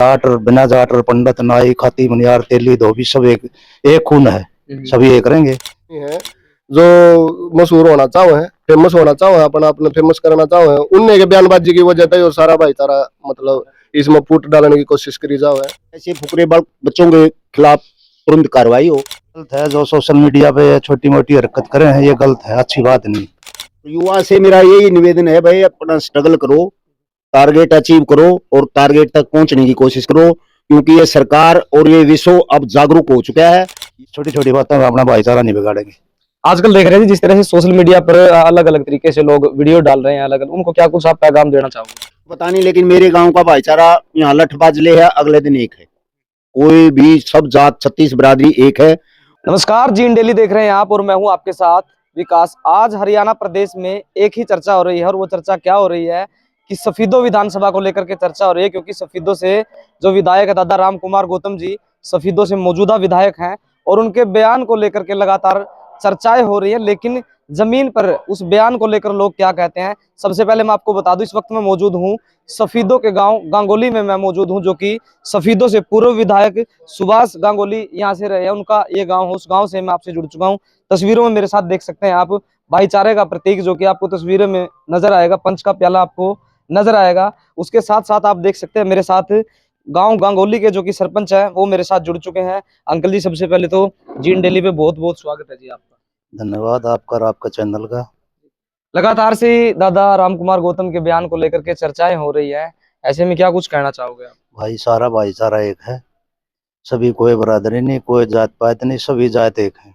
जाट और बिना जाट और पंडित नाई खाती मनियार तेली धोबी सब एक खून है। सभी एक रहेंगे। है जो मशहूर होना चाहो है, फेमस होना चाहो है, अपना अपने फेमस करना चाहो है, उनने के बयानबाजी की वजह से और सारा भाईचारा मतलब इसमें फूट डालने की कोशिश करी जाओ है। ऐसे फुकरे बच्चों के खिलाफ तुरंत कार्रवाई हो। गलत है जो सोशल मीडिया पे छोटी मोटी हरकत करे हैं, ये गलत है, अच्छी बात नहीं। युवा से मेरा यही निवेदन है भाई, अपना स्ट्रगल करो, टारगेट अचीव करो और टारगेट तक पहुंचने की कोशिश करो, क्योंकि ये सरकार और ये विश्व अब जागरूक हो चुका है। छोटी छोटी बातों में अपना भाईचारा नहीं बिगाड़ेंगे। आजकल देख रहे हैं जिस तरह से सोशल मीडिया पर अलग अलग तरीके से लोग वीडियो डाल रहे हैं, अलग अलग, उनको क्या कुछ आप पैगाम देना चाहोगे? पता नहीं, लेकिन मेरे गांव का भाईचारा यहाँ लठबाजले है, अगले दिन एक है, कोई भी सब जात 36 बिरादरी एक है। नमस्कार, जीन डेली देख रहे हैं आप और मैं हूं आपके साथ विकास। आज हरियाणा प्रदेश में एक ही चर्चा हो रही है और वो चर्चा क्या हो रही है कि सफीदो विधानसभा को लेकर के चर्चा हो रही है, क्योंकि सफीदो से जो विधायक है दादा राम कुमार गौतम जी सफीदो से मौजूदा विधायक हैं और उनके बयान को लेकर के लगातार चर्चाएं हो रही है। लेकिन जमीन पर उस बयान को लेकर लोग क्या कहते हैं, सबसे पहले मैं आपको बता दूं, इस वक्त मैं मौजूद हूं सफीदो के गांव गांगोली में मैं मौजूद हूं, जो कि सफीदो से पूर्व विधायक सुभाष गांगोली यहां से रहे हैं, उनका ये गांव है। उस गांव से मैं आपसे जुड़ चुका हूं। तस्वीरों में मेरे साथ देख सकते हैं आप भाईचारे का प्रतीक जो कि आपको तस्वीरों में नजर आएगा, पंच का प्याला आपको नजर आएगा। उसके साथ साथ आप देख सकते हैं मेरे साथ गांव गांगोली के जो कि सरपंच है वो मेरे साथ जुड़ चुके हैं। अंकल जी, सबसे पहले तो जीन डेली पे बहुत बहुत स्वागत है जी आपका। धन्यवाद आपका और आपका चैनल का। लगातार से दादा राम कुमार गौतम के बयान को लेकर के चर्चाएं हो रही है, ऐसे में क्या कुछ कहना चाहोगे आप? भाई सारा भाईचारा एक है, सभी कोई बरादरी नहीं, कोई जात पात नहीं, सभी जात एक है।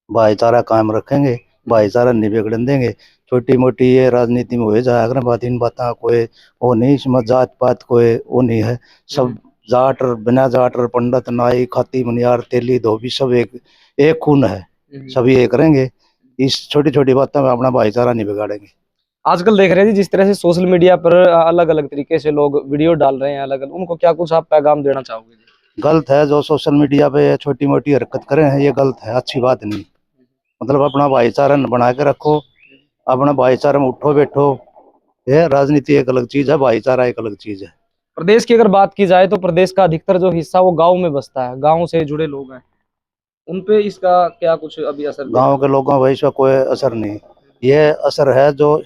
भाईचारा कायम रखेंगे, भाईचारा नहीं बिगड़न देंगे। छोटी मोटी ये राजनीति में हो जाए अगर बात, इन बात कोई वो नहीं, इसमें जात पात कोई वो नहीं है। सब जाट और बिना जाट और पंडित नाई खाती मनियार तेली धोबी सब एक खून है। सभी एक रहेंगे। इस छोटी छोटी बातों में अपना भाईचारा नहीं बिगाड़ेंगे। आजकल देख रहे हैं जिस तरह से सोशल मीडिया पर अलग अलग तरीके से लोग वीडियो डाल रहे हैं, अलग अलग, उनको क्या कुछ आप पैगाम देना चाहोगे? गलत है जो सोशल मीडिया पे छोटी मोटी हरकत करे हैं, ये गलत है, अच्छी बात नहीं। मतलब अपना भाईचारा बना के रखो, अपना भाईचारा में उठो बैठो। ये राजनीति एक अलग चीज है, भाईचारा एक अलग चीज है। प्रदेश की अगर बात की जाए तो प्रदेश का अधिकतर जो हिस्सा वो गांव में बसता है, गांव से जुड़े लोग हैं, उनपे इसका क्या कुछ अभी असर? गांव के लोगों पर इसका कोई असर नहीं। ये असर है जो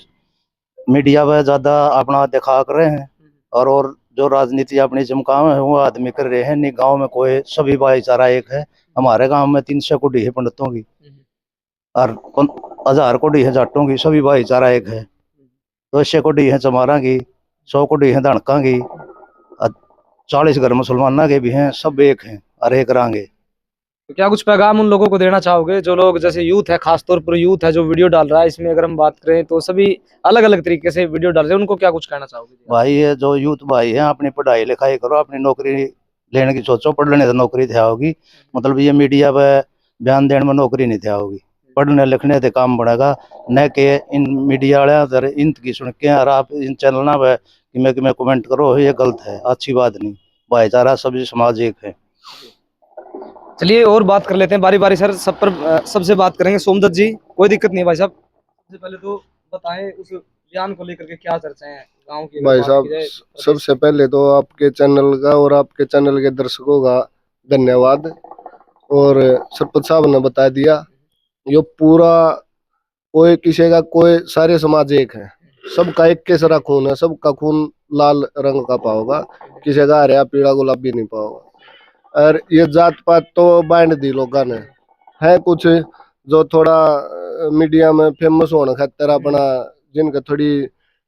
मीडिया पे ज्यादा अपना दिखा कर रहे हैं और जो राजनीति अपनी चमकाव है वो आदमी कर रहे हैं। नहीं, गांव में कोई सभी भाईचारा एक है। हमारे गांव में 300 कुटी है पंडितों की और 1000 कुटी है जाटों की, सभी भाईचारा एक है। 200 कुटी है चमारा की, 100 कुटी है धड़का की, 40 घर मुसलमाना के भी हैं, सब एक हैं और एक रंगे। तो क्या कुछ पैगाम उन लोगों को देना चाहोगे जो लोग, जैसे यूथ है, खासतौर पर यूथ है जो वीडियो डाल रहा है, इसमें अगर हम बात करें तो सभी अलग अलग तरीके से वीडियो डाल रहे हैं, उनको क्या कुछ कहना चाहोगे? भाई ये जो यूथ भाई है, अपनी पढ़ाई लिखाई करो, अपनी नौकरी लेने की सोचो। पढ़ लेने से नौकरी थी होगी, मतलब ये मीडिया पे बयान देने में नौकरी नहीं थी होगी। पढ़ने लिखने से काम बढ़ेगा, न कि इन मीडिया वाले इन की सुन के और आप इन चैनल पे कि मैं कमेंट करो, ये गलत है, अच्छी बात नहीं। भाईचारा सभी समाज एक है। चलिए और बात कर लेते हैं बारी बारी सर, सब पर सबसे बात करेंगे। सोमदत्त जी, कोई दिक्कत नहीं भाई साहब, सबसे पहले तो बताएं उस बयान को लेकर के क्या चर्चा है गांव की? भाई साहब, सबसे पहले तो आपके चैनल का और आपके चैनल के दर्शकों का धन्यवाद। और सरपंच साहब ने बता दिया, ये पूरा कोई किसी का कोई, सारे समाज एक है, सबका एक केसरा खून है, सबका खून लाल रंग का पाओगा, किसी का हरा पीला गुलाबी नहीं पाओगा। और ये जात पात तो बांट दी लोगों ने, है कुछ जो थोड़ा मीडिया में फेमस होने खातिर अपना जिनका थोड़ी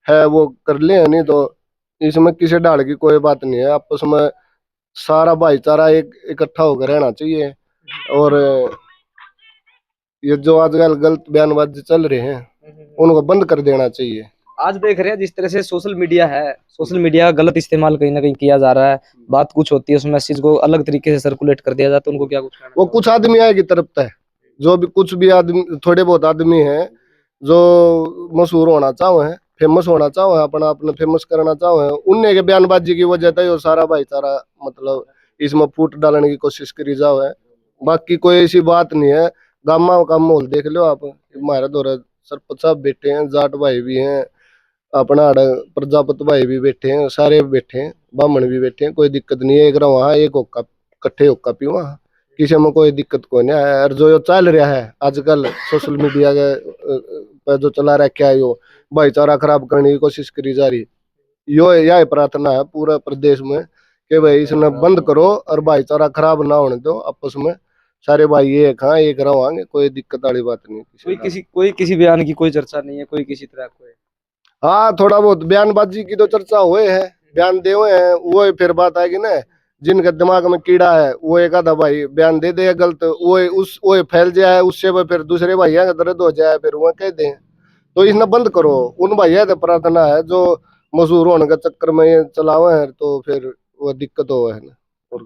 है वो कर ले, नहीं तो इसमें किसी डाल की कोई बात नहीं है। आपस में सारा भाईचारा एक इकट्ठा होकर रहना चाहिए। और ये जो आजकल गलत बयानबाजी चल रहे हैं उनको बंद कर देना चाहिए। आज देख रहे हैं जिस तरह से सोशल मीडिया है, सोशल मीडिया का गलत इस्तेमाल कहीं ना कहीं किया जा रहा है। बात कुछ होती है, उस मैसेज को अलग तरीके से सर्कुलेट कर दिया जाता है, उनको क्या कुछ कहना? वो कुछ आदमी आए की तरफ है, जो भी कुछ भी आदमी, थोड़े बहुत आदमी हैं जो मशहूर होना चाहो है, फेमस होना चाहो है, अपना अपने फेमस करना चाहो है, उनने के बयानबाजी की वजह से सारा भाईचारा मतलब इसमें फूट डालने की कोशिश करी जाओ है। बाकी कोई ऐसी बात नहीं है। गामा का माहौल देख लो आप, हमारे दौरे सरपंच साहब बैठे हैं, जाट भाई भी हैं, अपना प्रजापत भाई भी बैठे हैं, सारे बैठे हैं, ब्राह्मण भी बैठे हैं, कोई दिक्कत नहीं है। एक रहा वहाँ एक होक्का कट्ठे होक्का पीवा, किसी में कोई दिक्कत कोई नहीं है। और जो चल रहा है आजकल सोशल मीडिया के पे जो चला रखा है, यो भाईचारा खराब करने की कोशिश करी जा रही। यो यह प्रार्थना है पूरा प्रदेश में कि भाई इसने बंद करो और भाईचारा खराब ना होने दो। आपस में सारे भाई एक हाँ एक रहोगे, कोई दिक्कत वाली बात नहीं। कोई किसी बयान की कोई चर्चा नहीं है, कोई किसी तरह कोई। हाँ थोड़ा बहुत बयानबाजी की तो चर्चा हुए है, बयान दे हुए हैं, वो फिर बात आएगी ना, जिनके दिमाग में कीड़ा है वो एक आधा भाई बयान दे दे गलत, वो फैल जाए, उससे वो फिर दूसरे भैया का दर्द हो जाए, फिर वो कह दें। तो इसने बंद करो। उन भैया से प्रार्थना है जो मशहूर होने के चक्कर में ये चलावे हैं, तो फिर वो दिक्कत हो है ना।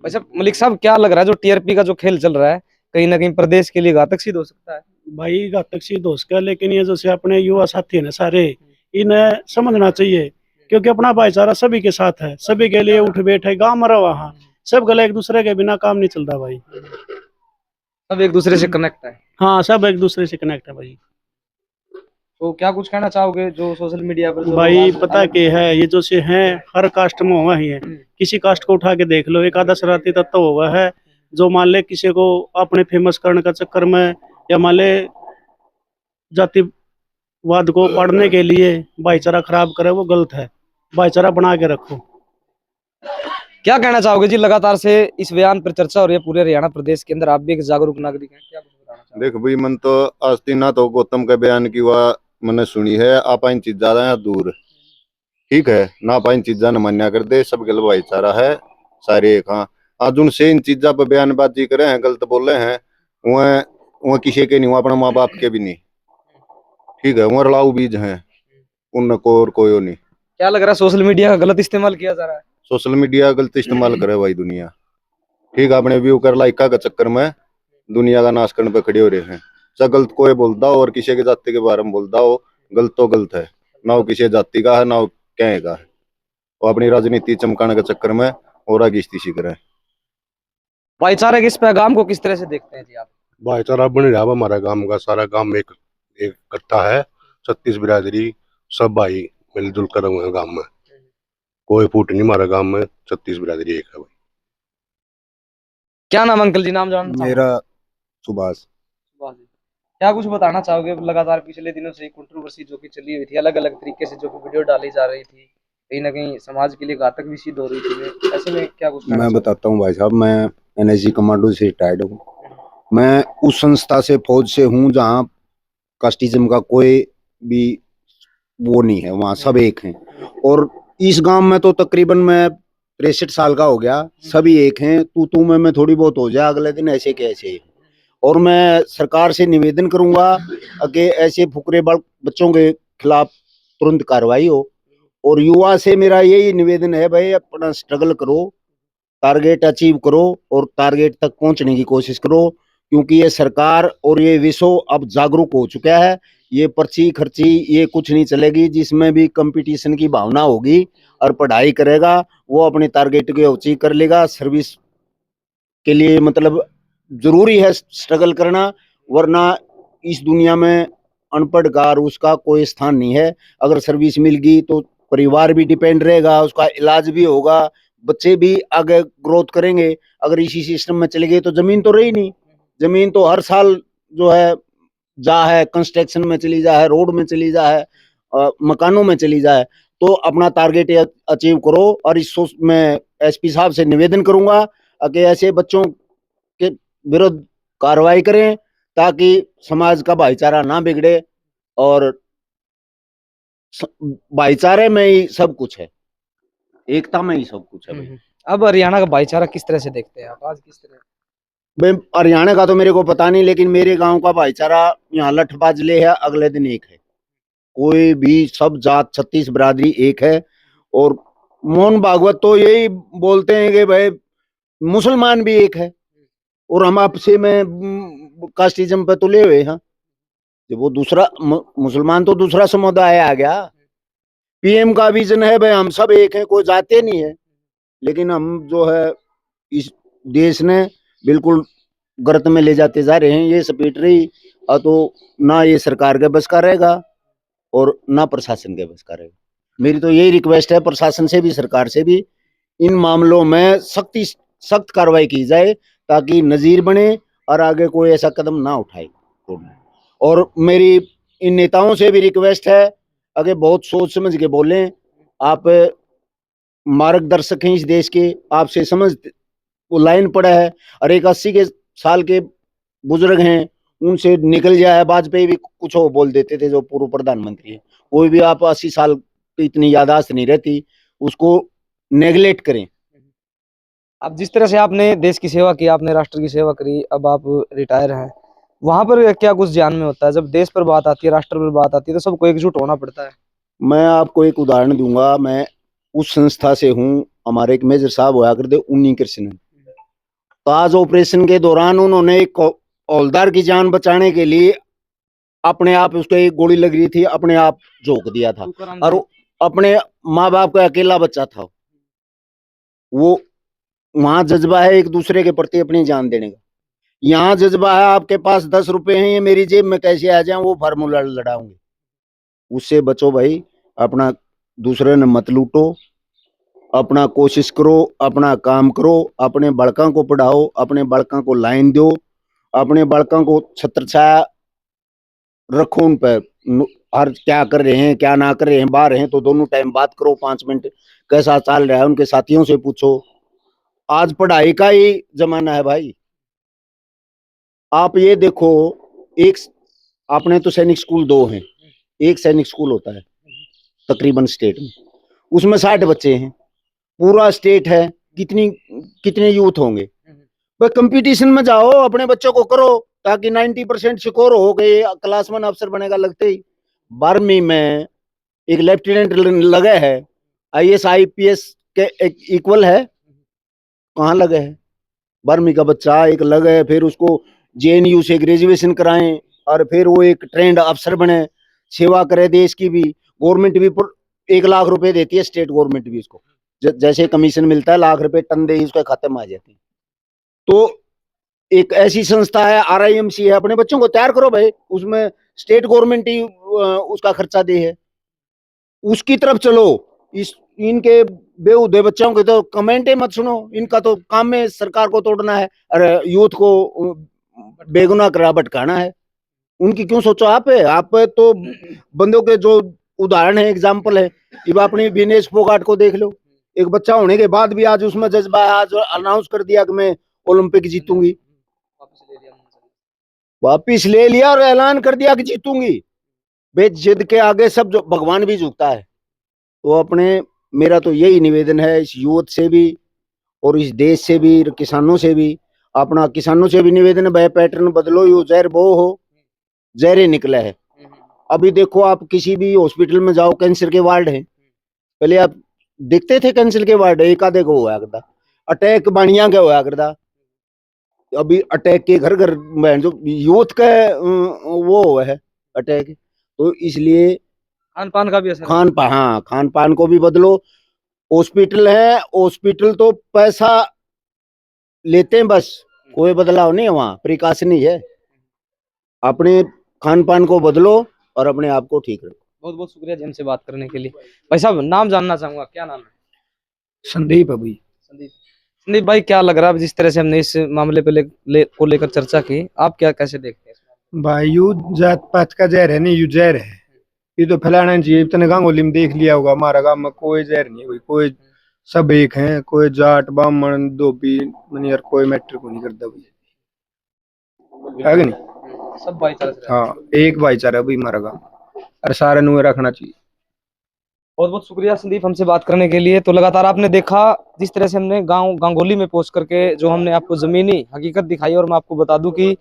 अच्छा मलिक साहब, क्या लग रहा है जो टीआरपी का जो खेल चल रहा है कहीं ना कहीं प्रदेश के लिए घातक सिद्ध हो सकता है? भाई घातक सिद्ध हो सका, लेकिन ये जैसे अपने युवा साथी है ना सारे, इन्हें समझना चाहिए, क्योंकि अपना भाईचारा सभी के साथ है, सभी के लिए उठ बैठे गाँव में रहो, वहाँ सब गले एक दूसरे के बिना काम नहीं चलता भाई। सब एक दूसरे से कनेक्ट है। हाँ सब एक दूसरे से कनेक्ट है भाई। तो क्या कुछ कहना चाहोगे जो सोशल मीडिया पर भाई पता के है, ये जो से हैं हर कास्ट में हुआ ही है, किसी कास्ट को उठा के देख लो, एक आधा शरारती तत्व हुआ है जो मान ले किसी को अपने फेमस करने का चक्कर में या मान ले जातिवाद को पढ़ने के लिए भाईचारा खराब करे, वो गलत है। भाईचारा बना के रखो। क्या कहना चाहोगे जी, लगातार से इस बयान पर चर्चा हो रही है पूरे हरियाणा प्रदेश के अंदर, आप भी एक जागरूक नागरिक हैं, क्या कुछ बताना चाहोगे? देख भाई, मन तो आज दिन ना तो गौतम के बयान की वह मैंने सुनी है, आप इन चीज ज्यादा दूर ठीक है ना, पाइन चीजा न मान्या कर दे, सब गल भाईचारा है सारे एक। हाँ आज उनसे इन चीजा पर बयानबाजी करे हैं, गलत बोले हैं, वह किसी के नहीं, अपने माँ बाप के भी नहीं, ठीक है, वह रलाऊ बीज हैं, उनको और कोई नहीं। क्या लग रहा है सोशल मीडिया का गलत इस्तेमाल किया जा रहा है? सोशल मीडिया गलत इस्तेमाल करे भाई दुनिया, ठीक है, अपने व्यू कर लाइका के चक्कर में दुनिया का नाश करने पे खड़े हो रहे हैं। चाहे गलत कोई बोलता हो और किसी की जाति के बारे में बोलता हो, गलत तो गलत है ना, वो किसी जाति का है ना वो क्या का है, वो अपनी राजनीति चमकाने के चक्कर में और आगे इस्तीसी करे। भाईचारे के इस पैगाम को किस तरह से देखते हैं जी आप? भाईचारा बन रहा है हमारा गांव का, सारा गांव एक इकट्ठा है, 36 बिरादरी सब भाई मिलजुल कर हुए हैं गांव में, कोई फूट नहीं हमारा गांव में, 36 बिरादरी एक है भाई। क्या नाम अंकल जी, नाम जानना मेरा सुभाष। चाहूंगा। क्या कुछ बताना चाहोगे? लगातार पिछले दिनों से कंट्रोवर्सी जो कि चली हुई थी, अलग अलग तरीके से जो कि वीडियो डाली जा रही थी, कहीं ना कहीं समाज के लिए घातक भी सिद्ध हो रही थी, ऐसे में क्या कुछ कहना मैं चाहोगे? बताता हूँ भाई साहब, मैं एनएसजी कमांडो से रिटायर्ड हूँ। मैं उस संस्था से फौज से हूँ जहाँ कास्टिज्म का कोई भी वो नहीं है, वहाँ सब एक हैं। और इस गांव में तो तकरीबन मैं 63 साल का हो गया, सभी एक हैं, तू में थोड़ी बहुत हो जाए, अगले दिन ऐसे के ऐसे ही। और मैं सरकार से निवेदन करूंगा कि ऐसे फुकरे बच्चों के खिलाफ तुरंत कार्रवाई हो। और युवा से मेरा यही निवेदन है भाई, अपना स्ट्रगल करो, टारगेट अचीव करो और टारगेट तक पहुंचने की कोशिश करो, क्योंकि ये सरकार और ये विश्व अब जागरूक हो चुका है। ये पर्ची खर्ची ये कुछ नहीं चलेगी, जिसमें भी कंपटीशन की भावना होगी और पढ़ाई करेगा वो अपने टारगेट को अचीव कर लेगा। सर्विस के लिए मतलब जरूरी है स्ट्रगल करना, वरना इस दुनिया में अनपढ़ का और उसका कोई स्थान नहीं है। अगर सर्विस मिल गई तो परिवार भी डिपेंड रहेगा, उसका इलाज भी होगा, बच्चे भी आगे ग्रोथ करेंगे। अगर इसी सिस्टम में चले गए तो जमीन तो रही नहीं, जमीन तो हर साल जो है जा है कंस्ट्रक्शन में चली जा है, रोड में चली जा है, मकानों में चली जाए। तो अपना टारगेट अचीव करो। और इस मैं एसपी साहब से निवेदन करूंगा कि ऐसे बच्चों के विरुद्ध कार्रवाई करें, ताकि समाज का भाईचारा ना बिगड़े। और भाईचारे में ही सब कुछ है, एकता में ही सब कुछ है भाई। अब हरियाणा का भाईचारा किस तरह से देखते हैं आप आज, किस तरह? भाई हरियाणा का तो मेरे को पता नहीं, लेकिन मेरे गांव का भाईचारा यहाँ लठबाज ले है, अगले दिन एक है, कोई भी सब जात 36 बिरादरी एक है। और मोहन भागवत तो यही बोलते हैं कि भाई मुसलमान भी एक है, और हम आपसे में कास्टिज्म पे तुले हुए हैं। जब वो दूसरा मुसलमान तो दूसरा समुदाय आ गया। पीएम का विजन है भाई हम सब एक हैं, कोई जाते नहीं है, लेकिन हम जो है इस देश ने बिल्कुल गर्त में ले जाते जा रहे हैं। ये सपेट रही तो ना ये सरकार के बस का रहेगा और ना प्रशासन के बस का रहेगा। मेरी तो यही रिक्वेस्ट है प्रशासन से भी सरकार से भी इन मामलों में सख्त कार्रवाई की जाए ताकि नजीर बने और आगे कोई ऐसा कदम ना उठाए। और मेरी इन नेताओं से भी रिक्वेस्ट है, अगर बहुत सोच समझ के बोलें, आप मार्गदर्शक हैं इस देश के, आपसे समझ वो लाइन पड़ा है, और एक 80 के साल के बुजुर्ग हैं, उनसे निकल जाए। वाजपेयी भी कुछ वो बोल देते थे, जो पूर्व प्रधानमंत्री है। कोई भी आप 80 साल की इतनी याददाश्त नहीं रहती, उसको नेगलेक्ट करें। अब जिस तरह से आपने देश की सेवा की, आपने राष्ट्र की सेवा करी, अब आप रिटायर हैं, वहां पर क्या कुछ ध्यान में होता है? जब देश पर बात आती है, राष्ट्र पर बात आती है, तो सबको एकजुट होना पड़ता है। मैं आपको एक उदाहरण दूंगा। मैं उस संस्था से हूँ, हमारे एक मेजर साहब हुआ करते उन्नी कृष्ण। ताज ऑपरेशन के दौरान उन्होंने एक हौलदार की जान बचाने के लिए अपने आप, उसको एक गोली लग रही थी, अपने आप झोंक दिया था, और अपने माँ बाप का अकेला बच्चा था वो। वहां जज्बा है एक दूसरे के प्रति अपनी जान देने का। यहाँ जज्बा है आपके पास 10 रुपए हैं, ये मेरी जेब में कैसे आ जाए, वो फार्मूला लड़ाऊंगे। उससे बचो भाई। अपना दूसरे ने मत लूटो, अपना कोशिश करो, अपना काम करो, अपने बड़का को पढ़ाओ, अपने बड़का को लाइन दो, अपने बड़का को छत्र छाया रखो, उन पर हर क्या कर रहे हैं क्या ना कर रहे हैं। बाहर हैं तो दोनों टाइम बात करो, 5 मिनट कैसा चल रहा है उनके साथियों से पूछो। आज पढ़ाई का ही जमाना है भाई। आप ये देखो, एक आपने तो सैनिक स्कूल 2 हैं, एक सैनिक स्कूल होता है तकरीबन स्टेट में, उसमें 60 बच्चे हैं। पूरा स्टेट है, कितने यूथ होंगे भाई। कंपटीशन में जाओ, अपने बच्चों को करो ताकि 90% स्कोर हो गए, क्लास 1 अफसर बनेगा लगते ही। 12वीं में एक लेफ्टिनेंट लगे है, IAS IPS के इक्वल है, कहाँ लगे है? 12वीं का बच्चा एक लगे है, फिर उसको JNU से ग्रेजुएशन कराएं, और फिर वो एक ट्रेंड अफसर बने, सेवा करे देश की भी। गवर्नमेंट भी 1 लाख रुपए देती है, स्टेट गवर्नमेंट भी इसको, जैसे कमीशन मिलता है, लाख रुपए टन दे ही उसके खाते में आ जाते हैं। तो एक ऐसी संस्था है RIMC है, अपने बच्चों को तैयार करो भाई, उसमें स्टेट गवर्नमेंट ही उसका खर्चा दे है, उसकी तरफ चलो। इनके बेहुदे बच्चों के तो कमेंट मत सुनो, इनका तो काम में सरकार को तोड़ना है और यूथ को बेगुनाह करा भटकाना है। उनकी क्यों सोचो आप तो बंदों के जो उदाहरण है, एग्जाम्पल है। अब अपनी विनेश फोगाट को देख लो, एक बच्चा होने के बाद भी आज उसमें जज्बा है, आज अनाउंस कर दिया कि मैं ओलंपिक जीतूंगी, वापिस ले लिया और ऐलान कर दिया कि जीतूंगी। बे जिद के आगे सब जो भगवान भी झुकता है। तो मेरा तो यही निवेदन है इस यूथ से भी और इस देश से भी, किसानों से भी। अपना किसानों से भी निवेदन है भाई, पैटर्न बदलो, यो जहर बो हो, जहरे निकले है। अभी देखो, आप किसी भी हॉस्पिटल में जाओ, कैंसर के वार्ड है, पहले आप देखते थे कैंसर के वार्ड एक आधे को हुआ करता, अटैक बाणिया का हुआ करता, अभी अटैक के घर घर जो यूथ का वो है अटैक। तो इसलिए खान पान का भी असर, खान पान को भी बदलो। हॉस्पिटल है, हॉस्पिटल तो पैसा लेते हैं बस, कोई बदलाव नहीं है, वहाँ प्रिकॉशन ही है। अपने खान पान को बदलो और अपने आप को ठीक रखो। बहुत बहुत शुक्रिया जी हमसे बात करने के लिए। भाई साहब, नाम जानना चाहूंगा, क्या नाम है? संदीप है भाई। संदीप भाई, क्या लग रहा है जिस तरह से हमने इस मामले पे को लेकर चर्चा की, आप क्या कैसे देखते हैं? भाई यू जात पात का जहर है, नहीं यू जहर है, ये तो फैलाना चाहिए। इतने गांगोली में देख लिया होगा, हमारा गांव में कोई जहर नहीं है, कोई सब एक हैं, कोई जाट ब्राह्मण धोबी मनियर कोई मैटर को नहीं करता भाई, है कि नहीं? सब भाईचारा से। हाँ, एक भाईचारा भाई हमारा गाँव, और सारे नुए रखना चाहिए। बहुत बहुत शुक्रिया संदीप हमसे बात करने के लिए। तो लगातार आपने देखा जिस तरह से हमने गांगोली में पहुंच करके जो हमने आपको जमीनी हकीकत दिखाई, और मैं आपको बता दूं कि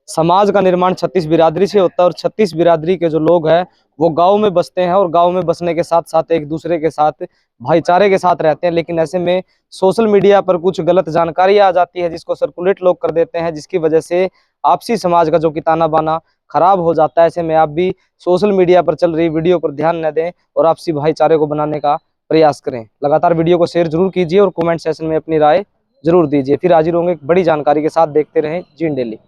समाज का निर्माण 36 बिरादरी से होता है, और 36 बिरादरी के जो लोग हैं वो गांव में बसते हैं, और गांव में बसने के साथ साथ एक दूसरे के साथ भाईचारे के साथ रहते हैं। लेकिन ऐसे में सोशल मीडिया पर कुछ गलत जानकारी आ जाती है, जिसको सर्कुलेट लोग कर देते हैं, जिसकी वजह से आपसी समाज का जो किताना बाना खराब हो जाता है। ऐसे में आप भी सोशल मीडिया पर चल रही वीडियो पर ध्यान न दें और आपसी भाईचारे को बनाने का प्रयास करें। लगातार वीडियो को शेयर जरूर कीजिए और कमेंट सेक्शन में अपनी राय जरूर दीजिए। फिर हाजिर होंगे एक बड़ी जानकारी के साथ। देखते रहें जीन डेली।